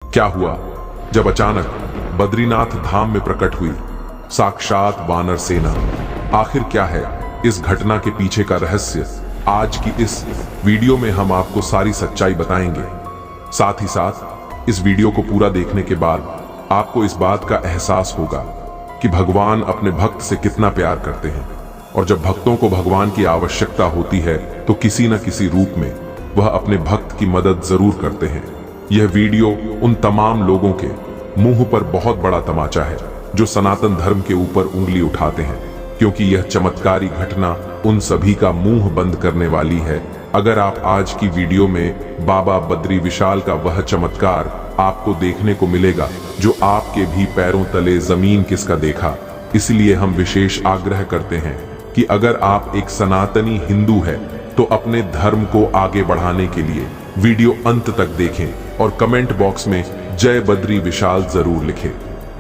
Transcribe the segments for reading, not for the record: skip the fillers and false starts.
क्या हुआ जब अचानक बद्रीनाथ धाम में प्रकट हुई साक्षात वानर सेना? आखिर क्या है इस घटना के पीछे का रहस्य? आज की इस वीडियो में हम आपको सारी सच्चाई बताएंगे। साथ ही साथ इस वीडियो को पूरा देखने के बाद आपको इस बात का एहसास होगा कि भगवान अपने भक्त से कितना प्यार करते हैं, और जब भक्तों को भगवान की आवश्यकता होती है तो किसी न किसी रूप में वह अपने भक्त की मदद जरूर करते हैं। यह वीडियो उन तमाम लोगों के मुंह पर बहुत बड़ा तमाचा है जो सनातन धर्म के ऊपर उंगली उठाते हैं, क्योंकि यह चमत्कारी घटना उन सभी का मुंह बंद करने वाली है। अगर आप आज की वीडियो में बाबा बद्री विशाल का वह चमत्कार आपको देखने को मिलेगा जो आपके भी पैरों तले जमीन किसका देखा। इसलिए हम विशेष आग्रह करते हैं कि अगर आप एक सनातनी हिंदू है तो अपने धर्म को आगे बढ़ाने के लिए वीडियो अंत तक देखें और कमेंट बॉक्स में जय बद्री विशाल जरूर लिखें।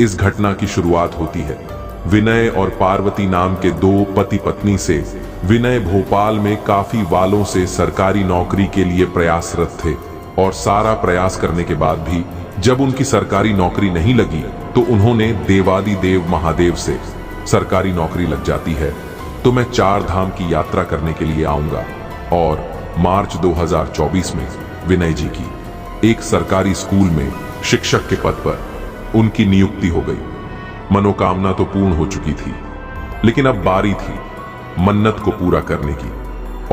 इस घटना की शुरुआत होती है विनय और पार्वती नाम के दो पति पत्नी से। विनय भोपाल में काफी वालों से सरकारी नौकरी के लिए प्रयासरत थे, और सारा प्रयास करने के बाद भी जब उनकी सरकारी नौकरी नहीं लगी तो उन्होंने देवादि देव महादेव से सरकारी नौकरी लग जाती है तो मैं 4 धाम की यात्रा करने के लिए आऊंगा। और मार्च 2024 में विनय जी की एक सरकारी स्कूल में शिक्षक के पद पर उनकी नियुक्ति हो गई। मनोकामना तो पूर्ण हो चुकी थी, लेकिन अब बारी थी मन्नत को पूरा करने की,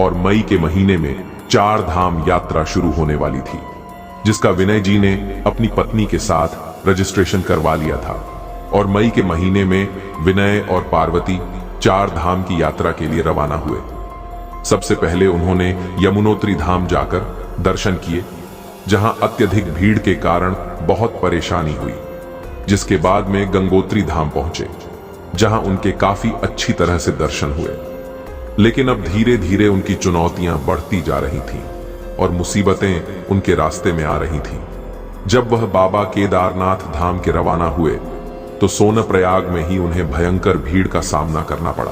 और मई के महीने में 4 धाम यात्रा शुरू होने वाली थी, जिसका विनय जी ने अपनी पत्नी के साथ रजिस्ट्रेशन करवा लिया था। और मई के महीने में विनय और पार्वती 4 धाम की यात्रा के लिए रवाना हुए। सबसे पहले उन्होंने यमुनोत्री धाम जाकर दर्शन किए, जहां अत्यधिक भीड़ के कारण बहुत परेशानी हुई। जिसके बाद में गंगोत्री धाम पहुंचे, जहां उनके काफी अच्छी तरह से दर्शन हुए। लेकिन अब धीरे धीरे उनकी चुनौतियां बढ़ती जा रही थीं और मुसीबतें उनके रास्ते में आ रही थीं। जब वह बाबा केदारनाथ धाम के रवाना हुए तो सोनप्रयाग में ही उन्हें भयंकर भीड़ का सामना करना पड़ा,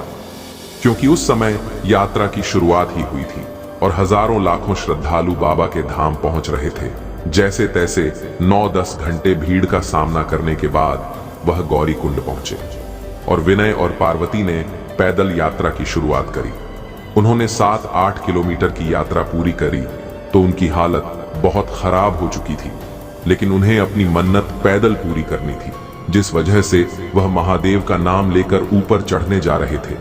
क्योंकि उस समय यात्रा की शुरुआत ही हुई थी और हजारों लाखों श्रद्धालु बाबा के धाम पहुंच रहे थे। जैसे तैसे 9-10 घंटे भीड़ का सामना करने के बाद वह गौरी कुंड पहुंचे, और विनय और पार्वती ने पैदल यात्रा की शुरुआत करी। उन्होंने 7-8 किलोमीटर की यात्रा पूरी करी तो उनकी हालत बहुत खराब हो चुकी थी, लेकिन उन्हें अपनी मन्नत पैदल पूरी करनी थी, जिस वजह से वह महादेव का नाम लेकर ऊपर चढ़ने जा रहे थे।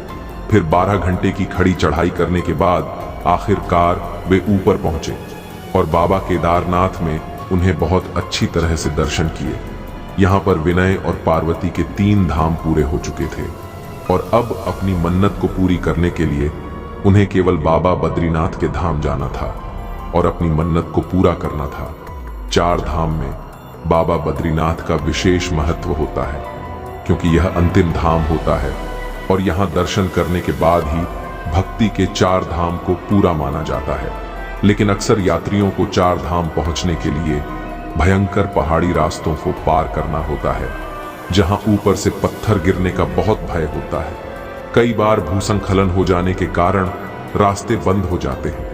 फिर 12 घंटे की खड़ी चढ़ाई करने के बाद आखिरकार वे ऊपर पहुंचे, और बाबा केदारनाथ में उन्हें बहुत अच्छी तरह से दर्शन किए। यहाँ पर विनय और पार्वती के 3 धाम पूरे हो चुके थे, और अब अपनी मन्नत को पूरी करने के लिए उन्हें केवल बाबा बद्रीनाथ के धाम जाना था और अपनी मन्नत को पूरा करना था। 4 धाम में बाबा बद्रीनाथ का विशेष महत्व होता है, क्योंकि यह अंतिम धाम होता है, और यहाँ दर्शन करने के बाद ही भक्ति के 4 धाम को पूरा माना जाता है। लेकिन अक्सर यात्रियों को 4 धाम पहुंचने के लिए भयंकर पहाड़ी रास्तों को पार करना होता है, जहां ऊपर से पत्थर गिरने का बहुत भय होता है। कई बार भूस्खलन हो जाने के कारण रास्ते बंद हो जाते हैं।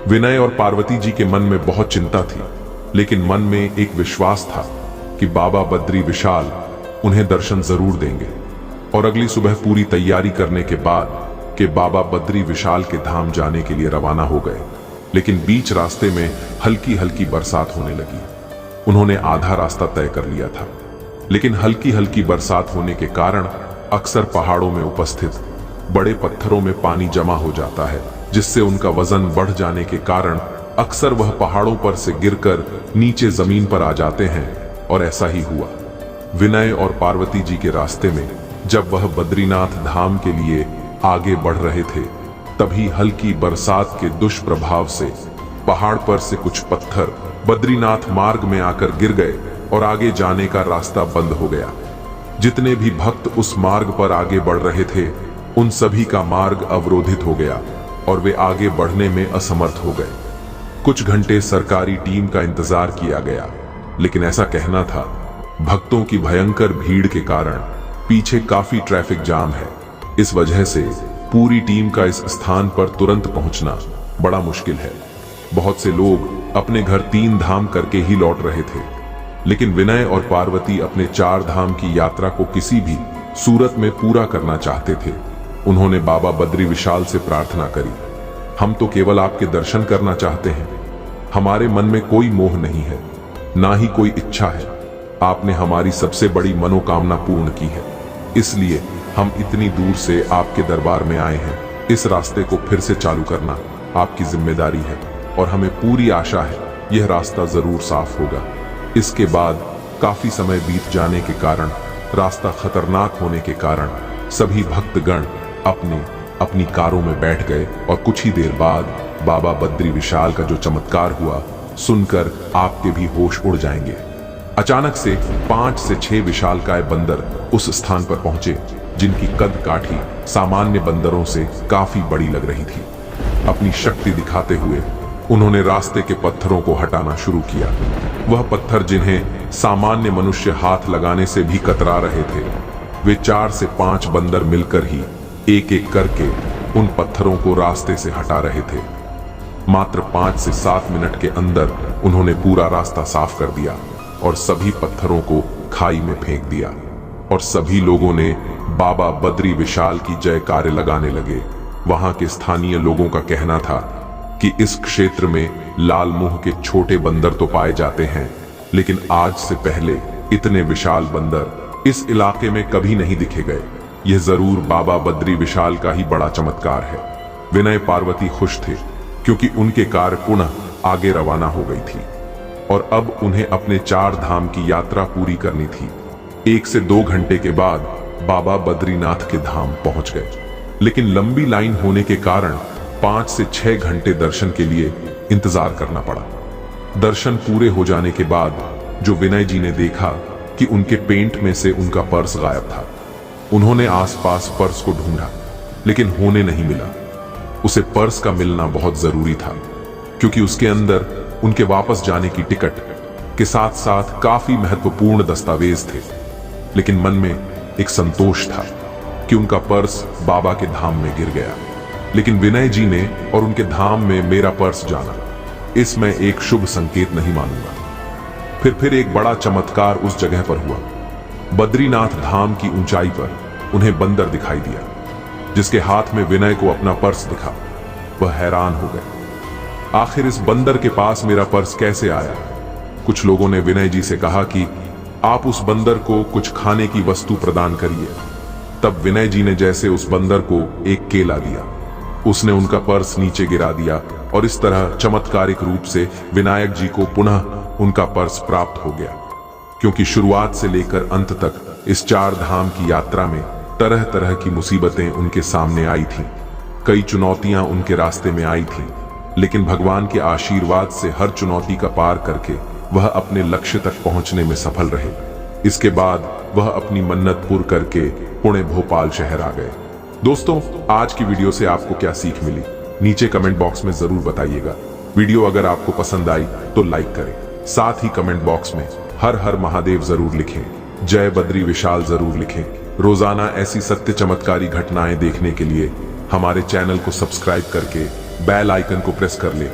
विनय और पार्वती जी के मन में बहुत चिंता थी, लेकिन मन में एक विश्वास था कि बाबा बद्री विशाल उन्हें दर्शन जरूर देंगे। और अगली सुबह पूरी तैयारी करने के बाद के बाबा बद्री विशाल के धाम जाने के लिए रवाना हो गए। लेकिन बीच रास्ते में हल्की हल्की बरसात होने लगी। उन्होंने आधा रास्ता तय कर लिया था, लेकिन हल्की हल्की बरसात होने के कारण अक्सर पहाड़ों में उपस्थित बड़े पत्थरों में पानी जमा हो जाता है, जिससे उनका वजन बढ़ जाने के कारण अक्सर वह पहाड़ों पर से गिरकर नीचे जमीन पर आ जाते हैं। और ऐसा ही हुआ। विनय और पार्वती जी के रास्ते में जब वह बद्रीनाथ धाम के लिए आगे बढ़ रहे थे, तभी हल्की बरसात के दुष्प्रभाव से पहाड़ पर से कुछ पत्थर बद्रीनाथ मार्ग में आकर गिर गए और आगे जाने का रास्ता बंद हो गया। जितने भी भक्त उस मार्ग पर आगे बढ़ रहे थे, उन सभी का मार्ग अवरोधित हो गया और वे आगे बढ़ने में असमर्थ हो गए। कुछ घंटे सरकारी टीम का इंतजार किया गया, लेकिन ऐसा कहना था भक्तों की भयंकर भीड़ के कारण पीछे काफी ट्रैफिक जाम है। इस वजह से पूरी टीम का इस स्थान पर तुरंत पहुंचना बड़ा मुश्किल है। बहुत से लोग अपने घर 3 धाम करके ही लौट रहे थे। लेकिन विनय और पार्वती अपने 4 धाम की यात्रा को किसी भी सूरत में पूरा करना चाहते थे। उन्होंने बाबा बद्री विशाल से प्रार्थना करी, हम तो केवल आपके दर्शन करना चाहते हैं, हमारे मन में कोई मोह नहीं है, ना ही कोई इच्छा है। आपने हमारी सबसे बड़ी मनोकामना पूर्ण की है, इसलिए हम इतनी दूर से आपके दरबार में आए हैं। इस रास्ते को फिर से चालू करना आपकी जिम्मेदारी है और हमें पूरी आशा है यह रास्ता जरूर साफ होगा। इसके बाद काफी समय बीत जाने के कारण, रास्ता खतरनाक होने के कारण सभी भक्तगण अपनी कारों में बैठ गए और कुछ ही देर बाद बाबा बद्री विशाल का जो चमत्कार हुआ सुनकर आपके भी होश उड़ जाएंगे। अचानक से 5 से 6 विशालकाय बंदर उस स्थान पर पहुंचे जिनकी कद काठी सामान्य बंदरों से काफी बड़ी लग रही थी। अपनी शक्ति दिखाते हुए उन्होंने रास्ते के पत्थरों को हटाना शुरू किया। वह पत्थर जिन्हें सामान्य मनुष्य हाथ लगाने से भी कतरा रहे थे, वे 4 से 5 बंदर मिलकर ही एक एक करके उन पत्थरों को रास्ते से हटा रहे थे। मात्र 5 से 7 मिनट के अंदर उन्होंने पूरा रास्ता साफ कर दिया और सभी पत्थरों को खाई में फेंक दिया और सभी लोगों ने बाबा बद्री विशाल की जयकारे लगाने लगे। वहां के स्थानीय लोगों का कहना था कि इस क्षेत्र में लाल मुंह के छोटे बंदर तो पाए जाते हैं, लेकिन आज से पहले इतने विशाल बंदर इस इलाके में कभी नहीं दिखे गए। यह जरूर बाबा बद्री विशाल का ही बड़ा चमत्कार है। विनय पार्वती खुश थे क्योंकि उनके कार पुनः आगे रवाना हो गई थी और अब उन्हें अपने 4 धाम की यात्रा पूरी करनी थी। 1 से 2 घंटे के बाद बाबा बद्रीनाथ के धाम पहुंच गए, लेकिन लंबी लाइन होने के कारण 5 से 6 घंटे दर्शन के लिए इंतजार करना पड़ा। दर्शन पूरे हो जाने के बाद जो विनय जी ने देखा कि उनके पेंट में से उनका पर्स गायब था। उन्होंने आसपास पर्स को ढूंढा, लेकिन होने नहीं मिला। उसे पर्स का मिलना बहुत जरूरी था क्योंकि उसके अंदर उनके वापस जाने की टिकट के साथ साथ काफी महत्वपूर्ण दस्तावेज थे। लेकिन मन में एक संतोष था कि उनका पर्स बाबा के धाम में गिर गया। लेकिन विनय जी ने और उनके धाम में मेरा पर्स जाना, इसमें एक शुभ संकेत नहीं मानूंगा। फिर एक बड़ा चमत्कार उस जगह पर हुआ। बद्रीनाथ धाम की ऊंचाई पर उन्हें बंदर दिखाई दिया जिसके हाथ में विनय को अपना पर्स दिखा। वह हैरान हो गए, आखिर इस बंदर के पास मेरा पर्स कैसे आया? कुछ लोगों ने विनय जी से कहा कि आप उस बंदर को कुछ खाने की वस्तु प्रदान करिए। तब विनय जी ने जैसे उस बंदर को एक केला दिया, उसने उनका पर्स नीचे गिरा दिया और इस तरह चमत्कारिक रूप से विनायक जी को पुनः उनका पर्स प्राप्त हो गया। क्योंकि शुरुआत से लेकर अंत तक इस 4 धाम की यात्रा में तरह तरह की मुसीबतें उनके सामने आई थीं। कई चुनौतियां उनके रास्ते में आई थीं, लेकिन भगवान के आशीर्वाद से हर चुनौती का पार करके वह अपने लक्ष्य तक पहुंचने में सफल रहे। इसके बाद वह अपनी मन्नत पूरी करके पुणे भोपाल शहर आ गए। दोस्तों, आज की वीडियो से आपको क्या सीख मिली, नीचे कमेंट बॉक्स में जरूर बताइएगा। वीडियो अगर आपको पसंद आई तो लाइक करें, साथ ही कमेंट बॉक्स में हर हर महादेव जरूर लिखें, जय बद्री विशाल जरूर लिखें। रोजाना ऐसी सत्य चमत्कारी घटनाएं देखने के लिए हमारे चैनल को सब्सक्राइब करके बेल आइकन को प्रेस कर लें